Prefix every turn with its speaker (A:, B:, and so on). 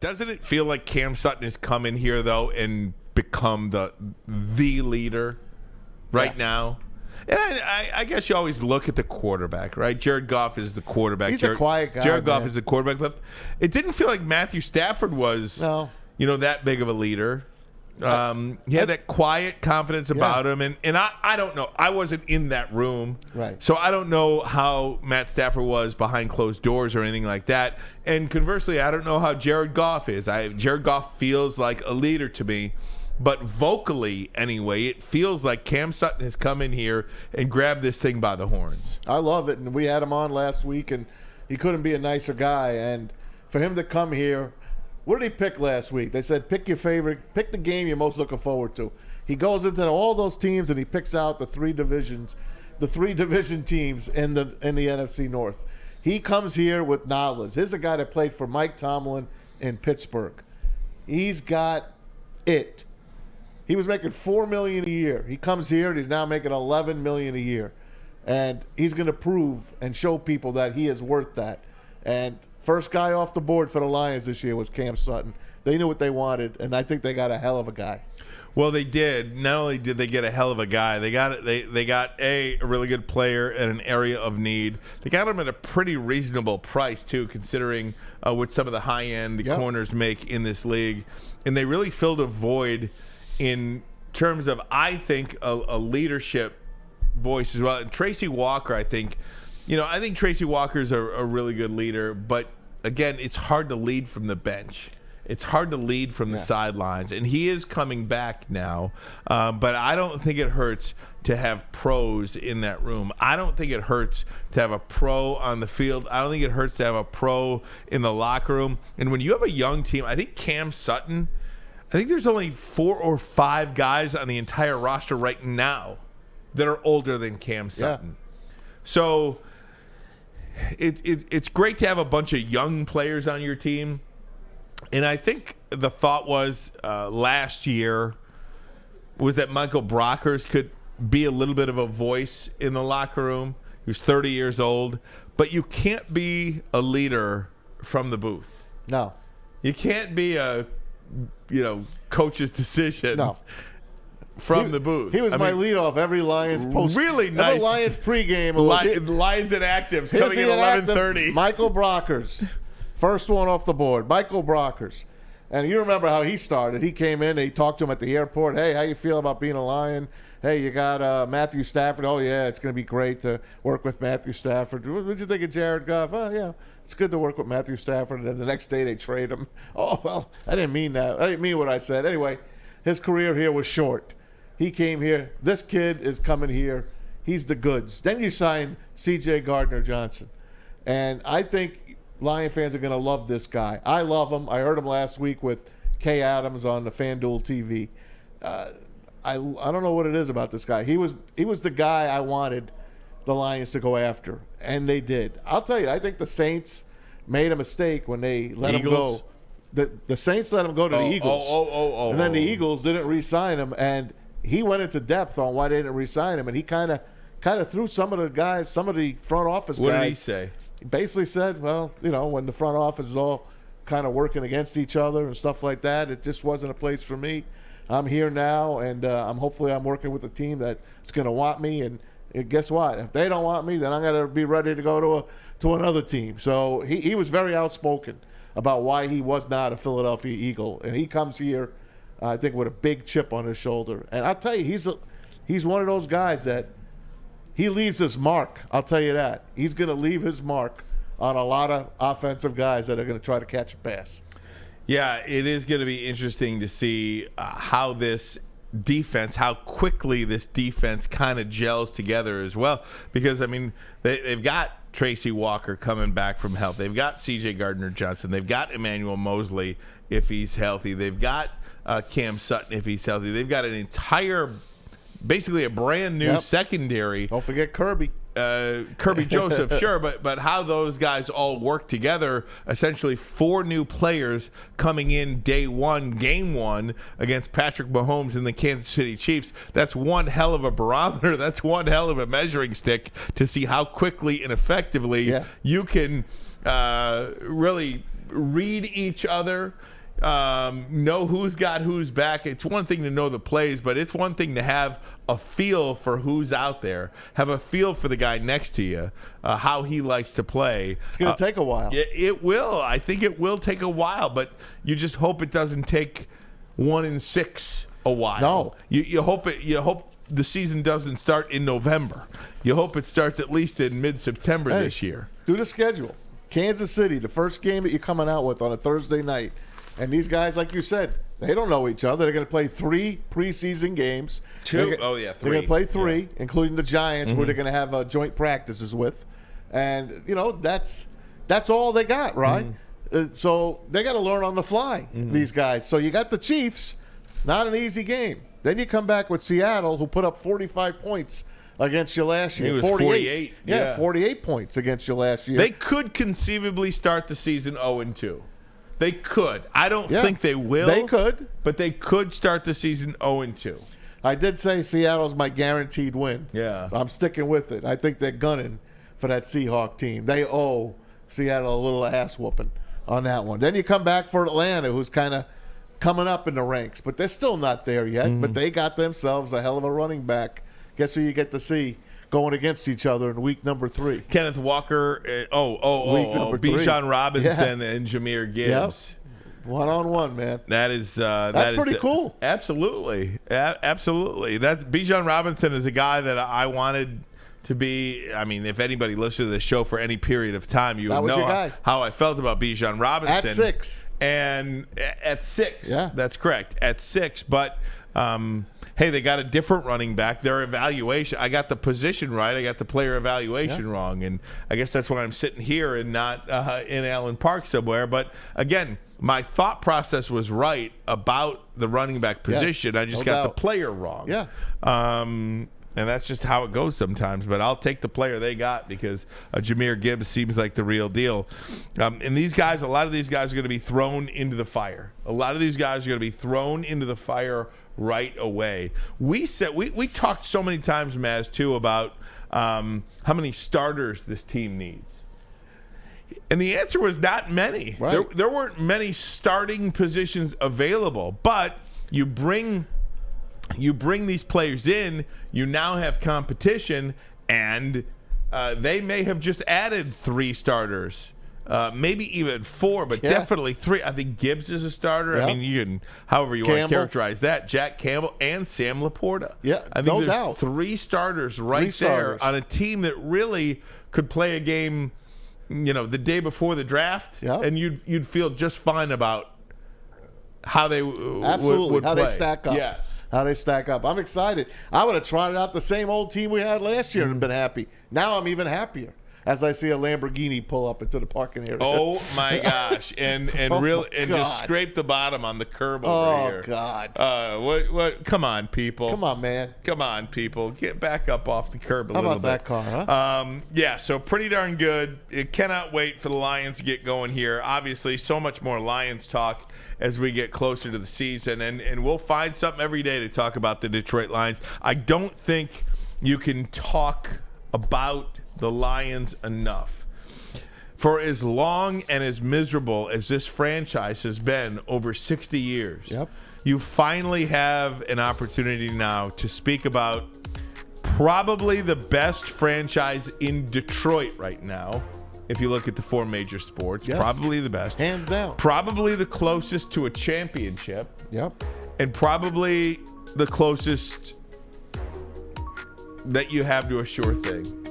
A: Doesn't it feel like Cam Sutton has come in here, though, and become the leader right now? And I guess you always look at the quarterback, right? Jared Goff is the quarterback.
B: He's a quiet guy.
A: Jared Goff is the quarterback, but it didn't feel like Matthew Stafford was, that big of a leader. He had that quiet confidence about him, and I don't know. I wasn't in that room,
B: right?
A: So I don't know how Matt Stafford was behind closed doors or anything like that. And conversely, I don't know how Jared Goff is. Jared Goff feels like a leader to me. But vocally, anyway, it feels like Cam Sutton has come in here and grabbed this thing by the horns.
B: I love it, and we had him on last week, and he couldn't be a nicer guy. And for him to come here, what did he pick last week? They said pick your favorite, pick the game you're most looking forward to. He goes into all those teams and he picks out the three division teams in the NFC North. He comes here with knowledge. This is a guy that played for Mike Tomlin in Pittsburgh. He's got it. He was making $4 million a year. He comes here and he's now making $11 million a year, and he's going to prove and show people that he is worth that. And first guy off the board for the Lions this year was Cam Sutton. They knew what they wanted, and I think they got a hell of a guy.
A: Well, they did. Not only did they get a hell of a guy, they got a really good player in an area of need. They got him at a pretty reasonable price too, considering what some of the high end corners make in this league, and they really filled a void in terms of, I think, a leadership voice as well. And Tracy Walker, I think Tracy Walker's a really good leader, but again, it's hard to lead from the bench. It's hard to lead from the sidelines, and he is coming back now. But I don't think it hurts to have pros in that room. I don't think it hurts to have a pro on the field. I don't think it hurts to have a pro in the locker room. And when you have a young team, I think Cam Sutton, I think there's only 4 or 5 guys on the entire roster right now that are older than Cam Sutton. So it's great to have a bunch of young players on your team. And I think the thought was last year was that Michael Brockers could be a little bit of a voice in the locker room. He was 30 years old. But you can't be a leader from the booth.
B: No.
A: You can't be a coach's decision from the booth.
B: He was my leadoff every Lions post.
A: Really nice.
B: Every Lions pregame.
A: Lions and actives coming at 11:30.
B: Michael Brockers. First one off the board. Michael Brockers. And you remember how he started. He came in. They talked to him at the airport. Hey, how you feel about being a Lion? Hey, you got Matthew Stafford. Oh, yeah, it's going to be great to work with Matthew Stafford. What did you think of Jared Goff? Oh, yeah, it's good to work with Matthew Stafford. And then the next day they trade him. Oh, well, I didn't mean that. I didn't mean what I said. Anyway, his career here was short. He came here. This kid is coming here. He's the goods. Then you sign C.J. Gardner-Johnson. And I think Lion fans are going to love this guy. I love him. I heard him last week with Kay Adams on the FanDuel TV. I don't know what it is about this guy. He was the guy I wanted the Lions to go after, and they did. I'll tell you, I think the Saints made a mistake when they let him go. The Saints let him go to the Eagles. And then the Eagles didn't re-sign him, and he went into depth on why they didn't re-sign him, and he kind of threw some of the guys, some of the front office guys.
A: What did he say?
B: He basically said, well, when the front office is all kind of working against each other and stuff like that, it just wasn't a place for me. I'm here now, and I'm working with a team that's going to want me. And guess what? If they don't want me, then I'm going to be ready to go to another team. So he was very outspoken about why he was not a Philadelphia Eagle, and he comes here, I think, with a big chip on his shoulder. And I'll tell you, he's one of those guys that he leaves his mark. I'll tell you that. He's going to leave his mark on a lot of offensive guys that are going to try to catch a pass.
A: Yeah, it is going to be interesting to see how quickly this defense kind of gels together as well. Because, they've got Tracy Walker coming back from health. They've got C.J. Gardner-Johnson. They've got Emmanuel Mosley if he's healthy. They've got Cam Sutton if he's healthy. They've got an entire, basically a brand new secondary.
B: Don't forget Kirby.
A: Kirby Joseph, sure, but how those guys all work together, essentially 4 new players coming in day one, game one, against Patrick Mahomes and the Kansas City Chiefs. That's one hell of a barometer. That's one hell of a measuring stick to see how quickly and effectively you can really read each other, know who's got who's back. It's one thing to know the plays, but it's one thing to have a feel for who's out there, have a feel for the guy next to you, how he likes to play.
B: It's going to take a while.
A: It will. I think it will take a while, but you just hope it doesn't take 1 in 6 a while.
B: No.
A: You hope the season doesn't start in November. You hope it starts at least in mid-September this year.
B: Do the schedule. Kansas City, the first game that you're coming out with on a Thursday night. And these guys, like you said, they don't know each other. They're going to play 3 preseason games.
A: 2?
B: They're
A: 3.
B: They're going to play 3, including the Giants,
A: Mm-hmm.
B: where they're going to have joint practices with. And, that's all they got, right?
A: Mm-hmm.
B: So they got to learn on the fly, these guys. So you got the Chiefs, not an easy game. Then you come back with Seattle, who put up 45 points against you last year.
A: It was 48.
B: Yeah, 48 points against you last year.
A: They could conceivably start the season 0-2. They could. I don't think they will.
B: They could.
A: But they could start the season 0-2.
B: I did say Seattle's my guaranteed win.
A: Yeah.
B: I'm sticking with it. I think they're gunning for that Seahawk team. They owe Seattle a little ass whooping on that one. Then you come back for Atlanta, who's kind of coming up in the ranks, but they're still not there yet. But they got themselves a hell of a running back. Guess who you get to see going against each other in week number 3?
A: Kenneth Walker.
B: number 3.
A: Bijan Robinson and Jahmyr Gibbs.
B: Yep. 1-on-1, man.
A: That's
B: pretty cool.
A: Absolutely. Absolutely. Bijan Robinson is a guy that I wanted to be. I mean, if anybody listened to the show for any period of time, you would know how I felt about Bijan Robinson.
B: At 6.
A: And at 6.
B: Yeah.
A: That's correct. At 6. But, hey, they got a different running back. Their evaluation, I got the position right. I got the player evaluation wrong. And I guess that's why I'm sitting here and not in Allen Park somewhere. But, again, my thought process was right about the running back position. I just got the player wrong.
B: Yeah.
A: And that's just how it goes sometimes. But I'll take the player they got because Jahmyr Gibbs seems like the real deal. And these guys, a lot of these guys are going to be thrown into the fire. A lot of these guys are going to be thrown into the fire right away. We talked so many times, Maz, too, about how many starters this team needs. And the answer was not many.
B: Right.
A: There weren't many starting positions available. But you bring these players in, you now have competition, and they may have just added 3 starters, maybe even 4, but definitely 3. I think Gibbs is a starter.
B: Yeah.
A: I mean, you can, however you want
B: Campbell.
A: to characterize that. Jack Campbell and Sam Laporta.
B: Yeah,
A: I think
B: no
A: there's
B: doubt.
A: 3 starters right
B: 3
A: there
B: starters.
A: on a team that really could play a game, the day before the draft, and you'd feel just fine about how they would
B: how
A: play.
B: they stack up.
A: Yes.
B: How they stack up. I'm excited. I would have trotted out the same old team we had last year and been happy. Now I'm even happier as I see a Lamborghini pull up into the parking area.
A: Oh my gosh! And just
B: God.
A: scrape the bottom on the curb over here.
B: Oh God!
A: What? Come on, people!
B: Come on, man!
A: Come on, people! Get back up off the curb a
B: How
A: little
B: about
A: bit.
B: that car, huh?
A: Yeah. So pretty darn good. It cannot wait for the Lions to get going here. Obviously, so much more Lions talk as we get closer to the season, and we'll find something every day to talk about the Detroit Lions. I don't think you can talk about the Lions enough. For as long and as miserable as this franchise has been over 60 years, you finally have an opportunity now to speak about probably the best franchise in Detroit right now. If you look at the 4 major sports, probably the best.
B: Hands down.
A: Probably the closest to a championship.
B: Yep.
A: And probably the closest that you have to a sure thing.